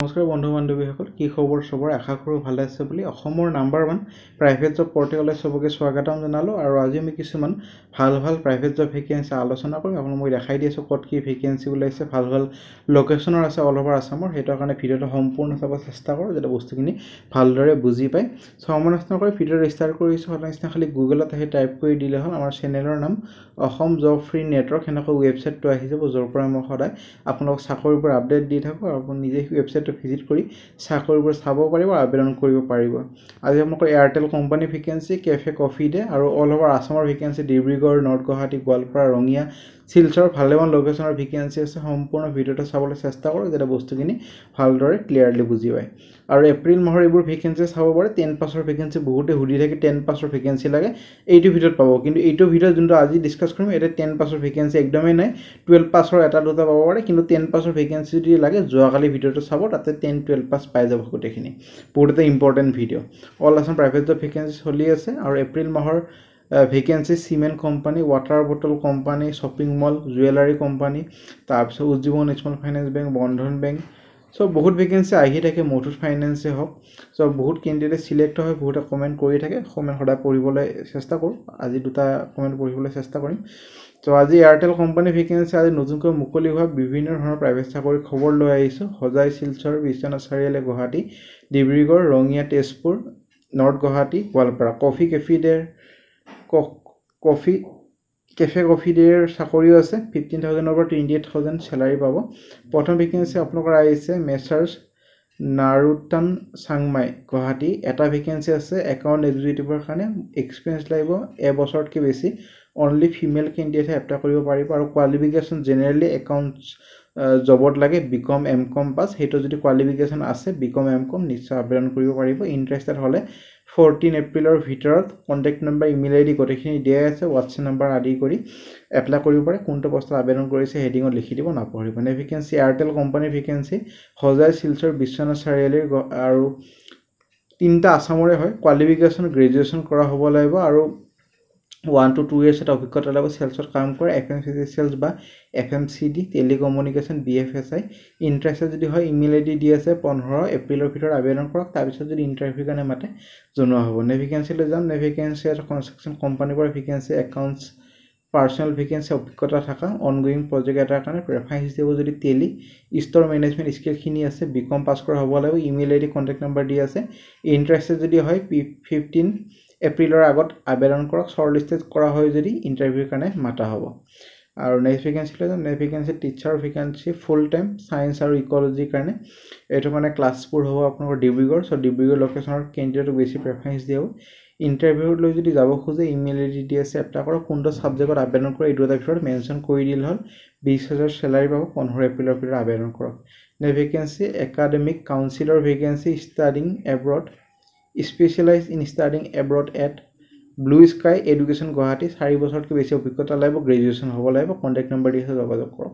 নমস্কাৰ বন্ধু বান্ধৱীসকল, কি খবৰ সবৰ? আশা কৰোঁ ভালে আছে বুলি। অসমৰ নাম্বাৰ 1 প্ৰাইভেট জব পৰ্টেললৈ সবকে স্বাগতম জনালোঁ। আৰু আজি আমি কিছুমান ভাল প্ৰাইভেট জব ভেকেঞ্চি আলোচনা কৰিম। আপোনাক মই দেখাই দি আছোঁ ক'ত কি ভেকেঞ্চি ওলাইছে, ভাল লোকেশ্যনৰ আছে অল অভাৰ আছামৰ। সেইটোৰ কাৰণে ভিডিঅ'টো সম্পূৰ্ণ চাব চেষ্টা কৰোঁ যাতে বস্তুখিনি ভালদৰে বুজি পায়। সময় নষ্ট কৰি ভিডিঅ'টো ষ্টাৰ্ট কৰিছোঁ। সদায় খালি গুগলত আহি টাইপ কৰি দিলে হ'ল আমাৰ চেনেলৰ নাম অসম জব ফ্ৰী নেটৱৰ্ক, সেনেকৈ ৱেবছাইটটো আহি যাব, য'ৰ পৰা মই সদায় আপোনালোক চাকৰিবোৰ আপডেট দি থাকোঁ। আৰু আপুনি নিজে ৱেবছাইটটো ভিজিট কৰি চাকৰিবোৰ চাব পাৰিব, আবেদন কৰিব পাৰিব। আজি আপোনালোকৰ Airtel company vacancy, Cafe Coffee Day আৰু অল অভাৰ আছামৰ ভেকেঞ্চি, ডিব্ৰুগড়, নৰ্থ গুৱাহাটী, গোৱালপাৰা, ৰঙিয়া, শিলচৰ ভালেমান লোকেশ্যনৰ ভেকেঞ্চি আছে। সম্পূৰ্ণ ভিডিঅ'টো চাবলৈ চেষ্টা কৰোঁ যাতে বস্তুখিনি ভালদৰে ক্লিয়াৰলি বুজি পায়। আৰু এপ্ৰিল মাহৰ এইবোৰ ভেকেঞ্চি চাব পাৰে। 10 পাছৰ ভেকেঞ্চি বহুতে সুধি থাকে, 10 পাছৰ ভেকেঞ্চি লাগে, এইটো ভিডিঅ'ত পাব। কিন্তু এইটো ভিডিঅ'ত যোনটো আজি ডিছকাছ কৰিম, এতিয়া 10 পাছৰ ভেকেঞ্চি একদমেই নাই। 12 পাছৰ এটা দুটা পাব পাৰে, কিন্তু 10 পাছৰ ভেকেঞ্চি যদি লাগে যোৱাকালি ভিডিঅ'টো চাব, তাতে 10-12 পাছ পাই যাব গোটেইখিনি। বহুত এটা important video'. All Assam private job vacancy চলি আছে। আৰু এপ্ৰিল মাহৰ vacancy cement company, water bottle company, shopping mall, jewellery company, তাৰপিছত উজ্জীৱন স্মল ফাইনেন্স বেংক, বন্ধন বেংক, বহুত ভেকেঞ্চি আহি থাকে। মুথুত ফাইনেন্সে হওক, বহুত কেণ্ডিডেট চিলেক্ট হয়, বহুতে কমেণ্ট কৰি থাকে। কমেণ্ট সদায় পঢ়িবলৈ চেষ্টা কৰোঁ। আজি দুটা কমেণ্ট পঢ়িবলৈ চেষ্টা কৰিম। আজি এয়াৰটেল কোম্পানী ভেকেঞ্চি আজি নতুনকৈ মুকলি হোৱা বিভিন্ন ধৰণৰ প্ৰাইভেট চাকৰি খবৰ লৈ আহিছোঁ। Hojai, Silchar, Biswanath Chariali, Guwahati, Dibrugarh, Rangia, Tezpur, north Guwahati, Goalpara. Cafe Coffee ডেৰ চাকৰিও আছে। 15,000 পৰা 28,000 চেলাৰী পাব। প্ৰথম ভেকেঞ্চি আপোনালোকৰ আহিছে মেচাৰ্ছ নাৰুটান চাংমাই, গুৱাহাটী। এটা ভেকেঞ্চি আছে একাউণ্ট এক্সিকিউটিভৰ কাৰণে। এক্সপিৰিয়েঞ্চ লাগিব এবছৰতকৈ বেছি। অনলি ফিমেল কেণ্ডিডেটহে এপ্লাই কৰিব পাৰিব। আৰু কোৱালিফিকেশ্যন জেনেৰেলি একাউণ্টছ জবত লাগে BCom MCom পাছ। সেইটো যদি কোৱালিফিকেশ্যন আছে BCom MCom, নিশ্চয় আবেদন কৰিব পাৰিব। ইণ্টাৰেষ্টেড হ'লে 14 এপ্ৰিলৰ ভিতৰত কণ্টেক্ট নম্বৰ, ইমেইল ID গোটেইখিনি দিয়াই আছে, হোৱাটছএপ নম্বৰ আদি কৰি এপ্লাই কৰিব পাৰে। কোনটো পোষ্টত আবেদন কৰিছে হেডিঙত লিখি দিব, নাপাহৰিব। ভেকেঞ্চি এয়াৰটেল কোম্পানীৰ ভেকেঞ্চি হোজাই, শিলচৰ, বিশ্বনাথ চাৰিআলিৰ আৰু 3টা আছামৰে হয়। কোৱালিফিকেশ্যন গ্ৰেজুৱেশ্যন কৰা হ'ব লাগিব আৰু 1 to 2 years এটা অভিজ্ঞতা লাগিব। চেলছত কাম কৰে, FMCG চেলছ বা FMCD, টেলিকমিউনিকেশ্যন, BFSI। ইণ্টাৰেষ্টেড যদি হয় ইমেইল ID দি আছে, 15 এপ্ৰিলৰ ভিতৰত আবেদন কৰক। তাৰপিছত যদি ইণ্টাৰভিউ কাৰণে মাতে জনোৱা হ'ব। ভেকেঞ্চিলৈ যাম। ভেকেঞ্চি এটা কনষ্ট্ৰাকশ্যন কোম্পানীৰ পৰা ভেকেঞ্চি, একাউণ্টছ পাৰ্চনেল ভেকেঞ্চি, অভিজ্ঞতা থকা অনগোয়িং প্ৰজেক্ট এটাৰ কাৰণে প্ৰেফাৰেঞ্চ দিব যদি টেলি ষ্ট'ৰ মেনেজমেণ্ট স্কিলখিনি আছে, BCom পাছ কৰা হ'ব লাগিব। ইমেইল ID কণ্টেক্ট নম্বৰ দি আছে। ইণ্টাৰেষ্টেড যদি হয় 15 এপ্ৰিলৰ আগত আবেদন কৰক। শ্বৰ্টলিষ্টেড কৰা হয় যদি ইণ্টাৰভিউৰ কাৰণে মাতা হ'ব। আৰু নেক্সট ভেকেঞ্চি লৈ যাম। Vacancy teacher vacancy, full time science আৰু ইক'লজিৰ কাৰণে। এইটো মানে ক্লাছবোৰ হ'ব আপোনালোকৰ ডিব্ৰুগড়। ডিব্ৰুগড় লোকেশ্যনৰ কেণ্ডিডেটক বেছি প্ৰেফাৰেঞ্চ দিয়া হ'ব। ইণ্টাৰভিউত লৈ যদি যাব খোজে ইমেইল ID দি আছে, এপ্লাই কৰক। কোনটো ছাবজেক্টত আবেদন কৰে এই দুটাৰ ভিতৰত মেনশ্যন কৰি দিলে হ'ল। 20,000 চেলাৰী পাব। 15 এপ্ৰিলৰ ভিতৰত আবেদন কৰক। Vacancy academic counsellor vacancy, studying abroad, specialise in studying abroad at Blue Sky Education, Guwahati. 4 বছৰতকৈ বেছি অভিজ্ঞতা লাগিব, গ্ৰেজুৱেশ্যন হ'ব লাগিব। কণ্টেক্ট নম্বৰ দি আছে, যোগাযোগ কৰক।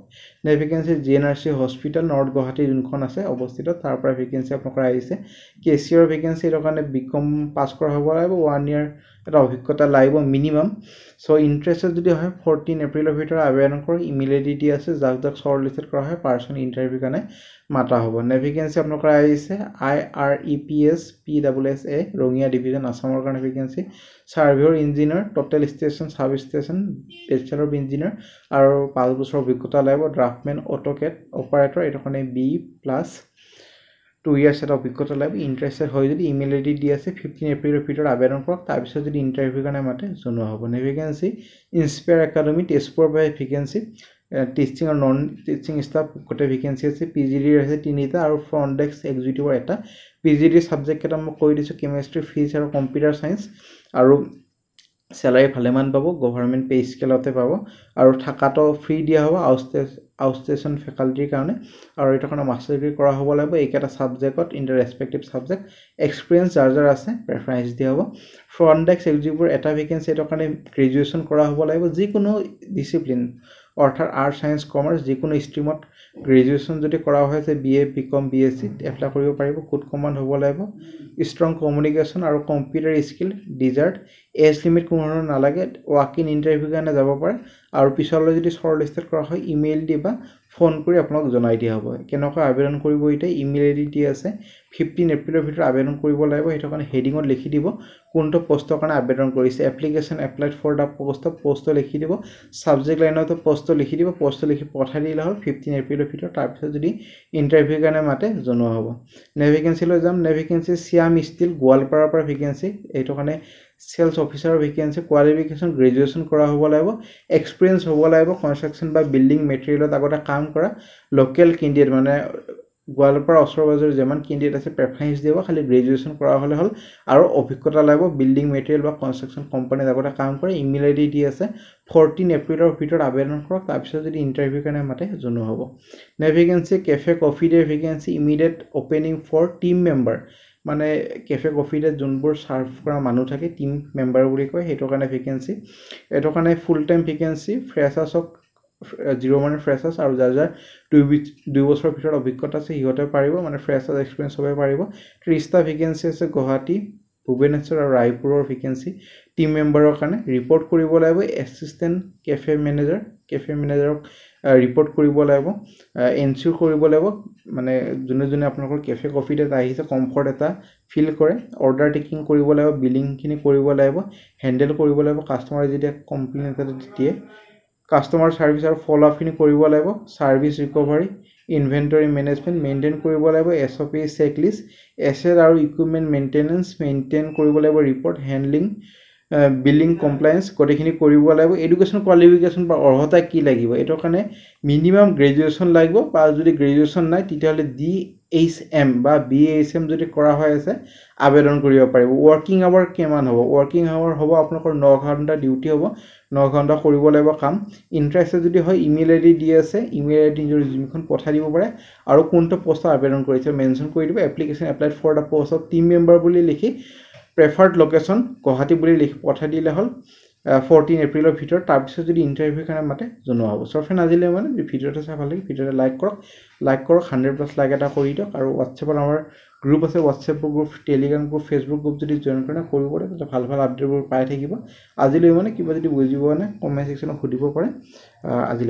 Vacancy GNRC hospital, north Guwahati যোনখন আছে অৱস্থিত, তাৰ পৰা ভেকেঞ্চি আপোনালোকৰ আহিছে। কেচিয়াৰ ভেকেঞ্চি, এইটো কাৰণে BCom পাছ কৰা হ'ব লাগিব। 1 year এটা অভিজ্ঞতা লাগিব মিনিমাম। ইণ্টাৰেষ্টেড যদি হয় 14 এপ্ৰিলৰ ভিতৰত আবেদন কৰক। ইমেইল ID দি আছে, যাক শ্বৰ্টলিষ্টেড কৰা হয় পাৰ্চনেল ইণ্টাৰভিউৰ কাৰণে মাতা হ'ব। ভেকেঞ্চি আপোনালোকৰ আহিছে IREPS PSSA, ৰঙিয়া ডিভিজন, আছামৰ কাৰণে vacancy. Surveyor engineer, total station, sub station, bachelor of engineer আৰু 5 বছৰ অভিজ্ঞতা লাগিব। ড্ৰাফটমেন, অট'কেড অপাৰেটৰ, এইটো কাৰণে B+2 years এটা অভিজ্ঞতা লাগিব। ইণ্টাৰেষ্টেড হয় যদি ইমেইল ID দি আছে, 15 এপ্ৰিলৰ ভিতৰত আবেদন কৰক। তাৰপিছত যদি ইণ্টাৰভিউৰ কাৰণে মাতে জনোৱা হ'ব। ভেকেঞ্চি ইনস্পায়াৰ একাডেমি, তেজপুৰৰ পৰা ভেকেঞ্চি। টিচিং আৰু নন টিচিং ষ্টাফ গোটেই ভেকেঞ্চি আছে। PGDৰ আছে 3টা আৰু ফ্ৰণ্ট ডেস্ক এক্সিকিউটিভৰ এটা। PGD ছাবজেক্ট কেইটা মই কৈ দিছোঁ, কেমেষ্ট্ৰি, ফিজিক্স আৰু কম্পিউটাৰ ছায়েন্স। আৰু চেলাৰী ভালেমান পাব, গভৰ্ণমেণ্ট পে' স্কেলতে পাব। আৰু থকাটো ফ্ৰী দিয়া হ'ব আউটষ্টেশ্যন ফেকাল্টিৰ কাৰণে। আৰু এইটো কাৰণে মাষ্টাৰ ডিগ্ৰী কৰা হ'ব লাগিব এইকেইটা ছাবজেক্টত, in the respective subject. Experience যাৰ আছে প্ৰেফাৰেঞ্চ দিয়া হ'ব। ফ্ৰণ্ট ডেস্ক এক্সিকিউটিভৰ এটা ভেকেঞ্চি, এইটো কাৰণে গ্ৰেজুৱেশ্যন কৰা হ'ব লাগিব। যিকোনো ডিচিপ্লিন, অৰ্থাৎ আৰ্টছ, ছায়েন্স, কমাৰ্চ, যিকোনো ষ্ট্ৰীমত গ্ৰেজুৱেশ্যন যদি কৰা হৈছে, BA BCom BSc এপ্লাই কৰিব পাৰিব। গুড কমাণ্ড হ'ব লাগিব। ষ্ট্ৰং কমিউনিকেশ্যন আৰু computer skill desired. Age limit কোনো ধৰণৰ নালাগে। ৱাক ইন ইণ্টাৰভিউৰ কাৰণে যাব পাৰে। আৰু পিছলৈ যদি শ্বৰ্টলিষ্টেড কৰা হয় ইমেইল দি বা ফোন কৰি আপোনাক জনাই দিয়া হ'ব কেনেকৈ আবেদন কৰিব এতিয়া ইমেইল আইডি দি আছে 15 এপ্ৰিলৰ ভিতৰত আবেদন কৰিব লাগিব সেইটো কাৰণে হেডিঙত লিখি দিব কোনটো পোষ্টৰ কাৰণে আবেদন কৰিছে application applied for the post লিখি দিব সাবজেক্ট লাইনত পোষ্ট লিখি দিব পোষ্ট লিখি পঠাই দিলে হ'ল 15 এপ্ৰিলৰ ভিতৰত তাৰ পিছত যদি ইন্টাৰভিউ কাৰণে মাতে জনোৱা হ'ব নে ভেকেন্সি লৈ যাম নে ভেকেন্সি শ্যাম ষ্টিল গোৱালপাৰাৰ পৰা ভেকেন্সি এইটো কাৰণে সেলস অফিসাৰৰ ভেকেন্সি কোৱালিফিকেশন গ্ৰেজুৱেচন কৰা হ'ব লাগিব এক্সপেৰিয়েন্স হ'ব লাগিব কনস্ট্ৰাকশন বা বিল্ডিং মেটেৰিয়েলত আগতে কাম কৰা লোকেল ক্যান্ডিডেট মানে গোৱালপাৰা ওচৰ-পাজৰ যেমান ক্যান্ডিডেট আছে প্ৰেফাৰেন্স দিব খালি গ্ৰেজুৱেচন কৰা হলে হ'ল আৰু অভিজ্ঞতা লাগিব বিল্ডিং মেটেৰিয়েল বা কনস্ট্ৰাকশন কোম্পানীত আগতে কাম কৰে ইমেইল আইডি দি আছে 14 এপ্ৰিলৰ ভিতৰত আবেদন কৰক তাৰ পিছত যদি ইন্টাৰভিউ কাৰণে মাতে জনোৱা হ'ব নে vacancy Cafe Coffee Day vacancy immediate opening for team member মানে কেফে কফি ডে যোনবোৰ সাৰ্ভ কৰা মানুহ থাকে টিম মেম্বাৰ বুলি কয় হেটো কাৰণে ভেকেন্সি এটো কাৰণে ফুল টাইম ভেকেন্সি ফ্ৰেছাৰ্ছক 0 মানে ফ্ৰেছাৰ্ছ আৰু যাৰ 2 বছৰৰ ভিতৰত অভিজ্ঞতা আছে হিহতে পাৰিব মানে ফ্ৰেছাৰ্ছ এক্সপেৰিয়েন্স হবে পাৰিব 30 টা ভেকেন্সি আছে গুৱাহাটী ভুৱনেশ্বৰ আৰু ৰায়পুৰৰ ভেকেন্সি টিম মেম্বাৰৰ কাৰণে ৰিপৰ্ট কৰিব লাগিব এছিষ্টেন্ট কেফে মেনেজাৰক ৰিপৰ্ট কৰিব লাগিব এনচিউৰ কৰিব লাগিব মানে জুনে আপোনালোকৰ কেফে কফি ডে আহিছে কমফৰ্ট এটা ফিল কৰে অৰ্ডাৰ টেকিং কৰিব লাগিব বিলিং খিনি কৰিব লাগিব হেন্ডেল কৰিব লাগিব কাস্টমাৰ যেতিয়া কমপ্লেইন এটা দিয়ে কাস্টমাৰ সাৰ্ভিস আৰু ফলো আপ খিনি কৰিব লাগিব service recovery inventory management maintain কৰিব লাগিব এছঅপি চেকলিষ্ট এছেট আৰু ইকুইপমেন্ট মেইনটেনেন্স মেইনটেইন কৰিব লাগিব ৰিপৰ্ট হ্যান্ডলিং বিলিং কমপ্লায়েন্স গটেখিনি কৰিব লাগিব এডুকেশন কোৱালিফিকেশন বা অৰ্হতা কি লাগিব এটো কাৰণে মিনিমাম গ্ৰেজুৱেচন লাগিব বা যদি গ্ৰেজুৱেচন নাই তেতিয়াহলে ডিএইচএম বা বিএইচএম যদি কৰা হৈ আছে আবেদন কৰিব পাৰিব ওয়াৰ্কিং আৱাৰ কিমান হ'ব ওয়াৰ্কিং আৱাৰ হ'ব আপোনালোকৰ 9 ঘণ্টা ডিউটি হ'ব 9 ঘণ্টা কৰিব লাগিব কাম ইন্টাৰেস্টেড যদি হয় ইমেইল আইডি দি আছে ইমেইল আইডি নিজৰ ৰিজিউমখন পঠাই দিব পাৰে আৰু কোনটো পোষ্ট আবেদন কৰিছে মেনশন কৰি দিব application applied for the post of team member বুলি লিখি প্ৰেফাৰ্ড লোকেশন গুৱাহাটী বুলি লিখি পঠাই দিলে হ'ল 14 এপ্ৰিলৰ ভিতৰত তাৰ পিছত যদি ইন্টাৰভিউ কাৰণে মাতে জনোৱা হ'ব সফেন আজিলে মানে ভিডিওটো চাই ভাল লাগে ভিডিওটো লাইক কৰক 100+ লাইক এটা কৰি দিয়ক আৰু WhatsApp আমাৰ গ্ৰুপ আছে WhatsApp group Telegram group Facebook group যদি জয়েন কৰে কৰিব পাৰে ভাল আপডেটবোৰ পাই থাকিব আজিলৈ মানে কিবা যদি বুজিব নাই কমেন্ট সেকশনত সুধিব পাৰে আজিলৈ